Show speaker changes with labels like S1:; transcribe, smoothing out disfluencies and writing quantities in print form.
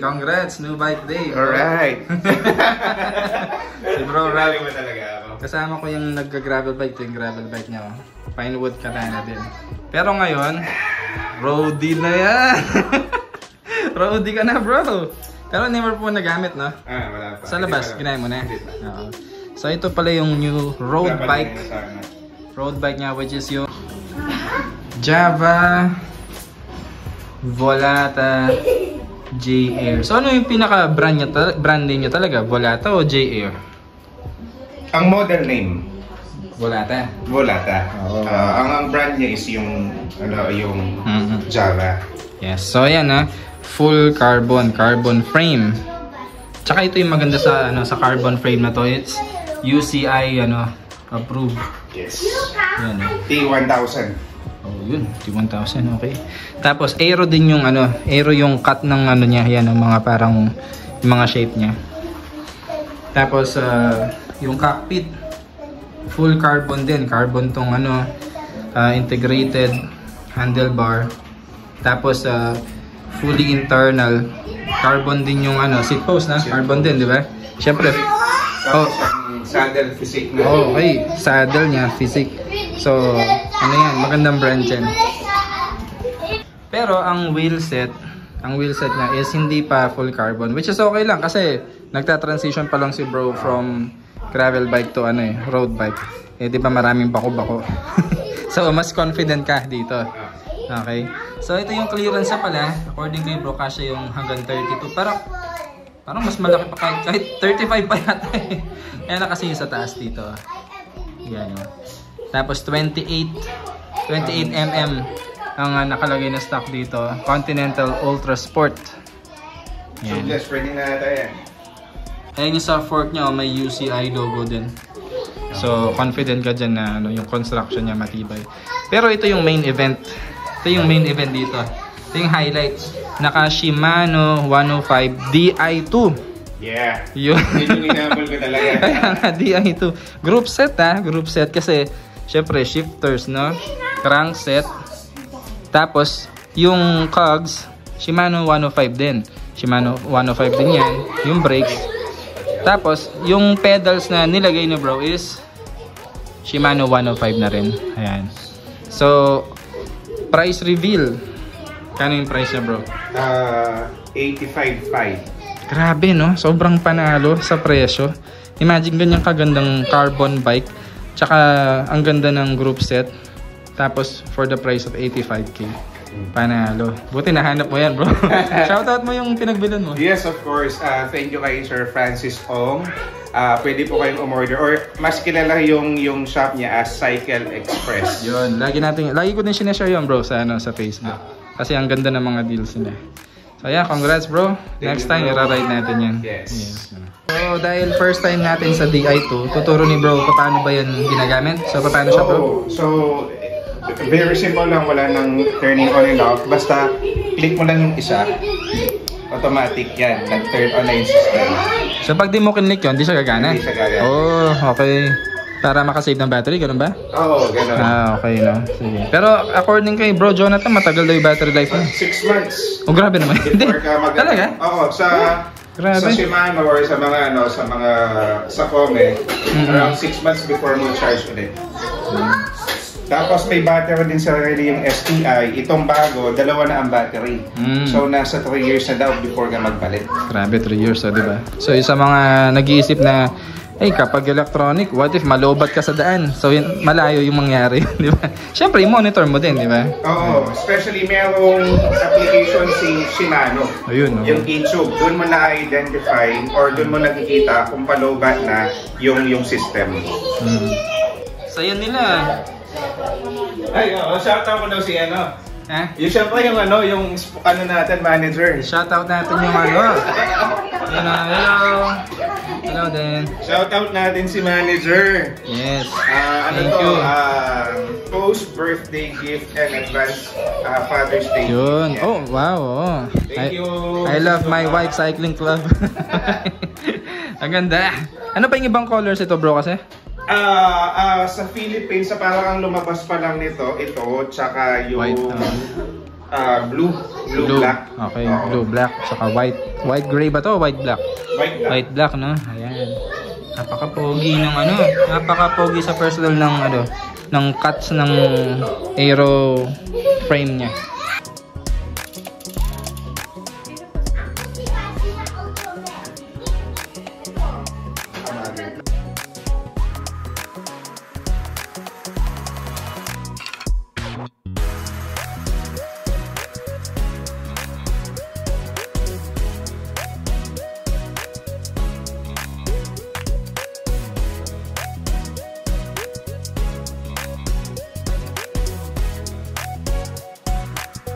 S1: Congrats! New bike day!
S2: Alright!
S1: Si Bro Ralph.
S2: Mo talaga ako.
S1: Kasama ko yung nagka-gravel bike. Ito yung gravel bike niya. Oh. Pinewood Katana din. Pero ngayon, roadie na yan! Roadie ka na, bro! Pero never po nagamit, no?
S2: Wala pa.
S1: Sa labas, ginaya mo na. Oo. So ito pala yung new road bike. Road bike niya, which is yung Java Volata J-Air. So ano yung pinaka brand name niya talaga? Volata o J-Air?
S2: Ang model name
S1: Volata.
S2: Volata. Ang brand niya is yung Java.
S1: Yes. So ayan na, full carbon frame. Tsaka ito yung maganda sa carbon frame na to. It's UCI approved.
S2: Yes.
S1: Yan.
S2: T1000.
S1: Oh, yun. T1000, okay. Tapos aero din yung aero yung cut ng niya, yan ang mga parang yung mga shape niya. Tapos yung cockpit full carbon din. Carbon tong integrated handlebar. Tapos fully internal. Carbon din yung seat post na. Carbon din, di ba? Syempre.
S2: Saddle physique na.
S1: Okay, saddle niya, physique. So, yan, magandang brand yan. Pero ang wheel set niya is hindi pa full carbon, which is okay lang kasi nagta-transition pa lang si bro from gravel bike to road bike. Eh di ba maraming bako-bako. So, mas confident ka dito. Okay. So, ito yung clearance pala. According kay bro, kasya yung hanggang 32. Parang mas malaki pa kahit 35 pa yata eh. Ayan na kasi yung sa taas dito. Yan o. Tapos 28 mm ang nakalagay na stock dito. Continental Ultra Sport.
S2: Yan. So, just pwede na natin yan.
S1: Ayan yung sa fork niya, may UCI logo din. So, confident ka dyan na yung construction niya matibay. Pero ito yung main event. Ito yung main event dito. Ito yung highlights. Naka Shimano 105 Di2.
S2: Yeah.
S1: Yun.
S2: Yung inabol ko talaga.
S1: Kaya nga Di2. Group set Group set kasi syempre shifters, no? Crankset. Tapos yung cogs Shimano 105 din. Shimano 105 din yan. Yung brakes. Tapos yung pedals na nilagay ni bro is Shimano 105 na rin. Ayan. So price reveal. Kano yung price niya bro?
S2: 85.5.
S1: Grabe no, sobrang panalo sa presyo. Imagine ganyan kagandang carbon bike. Tsaka ang ganda ng group set. Tapos for the price of 85k. Panalo. Buti nahanap mo yan bro. Shoutout mo yung pinagbilan mo.
S2: Yes, of course. Thank you kay Sir Francis Ong. Pwede po kayong umorder or mas kilala yung shop niya as Cycle Express.
S1: Yun, lagi ko din sinashare yun bro sa Facebook. Kasi ang ganda ng mga deals nila. So yeah, congrats bro. Next time, i-ride natin yan.
S2: Yes.
S1: So dahil first time natin sa Di2, tuturo ni bro paano ba yan ginagamit? So paano siya bro?
S2: So, very simple lang. Wala nang turning on and off. Basta, click mo lang yung isa. Automatic yan. Nag-turn on na yung system.
S1: So pag di mo kinlik yun, di siya gagana?
S2: Hindi siya gagana.
S1: Oh, okay. Para makasave ng battery, ganun ba?
S2: Oo, ganun.
S1: Okay no. Sige. Pero according kay bro Jonathan, matagal daw yung battery life niya.
S2: 6 months.
S1: Oh, grabe naman. Hindi. Talaga?
S2: Oo, sa
S1: grabe.
S2: Sa Shimano or sa mga sa Kome, around 6 months before mo charge ulit. Tapos may battery din sa yung STI. Itong bago, 2 na ang battery. So nasa 3 years na daw before ka magpalit. Grabe, 3 years, di ba? So sa mga nag-iisip na kapag electronic, what if malobat ka sa daan? So malayo yung mangyari, di ba? Siyempre, monitor mo din, di ba? Oo, especially merong application si Shimano.
S1: Ayun, no?
S2: Yung e-tube, doon mo na-identify or doon mo nakikita kung palobat na yung system.
S1: So yun nila.
S2: Ay, shoutout ko daw si yung syempre yung natin, manager.
S1: Shoutout natin yung hello din.
S2: Shoutout natin si manager.
S1: Yes.
S2: Thank you. Post birthday gift and advance Father's Day.
S1: Yun. Oh, wow. Oh.
S2: Thank you.
S1: I love my wife cycling club. Ang ganda. Ano pa yung ibang colors ito bro kasi?
S2: Sa Philippines, parang ang lumabas pa lang nito, ito, tsaka yung Blue black.
S1: Okay,
S2: Oo.
S1: blue black saka white. White gray ba to? White black.
S2: White black.
S1: White black, no? Ayan. Napaka-pogi ng ano, napaka-pogi sa personal ng ano, ng cuts ng aero frame niya.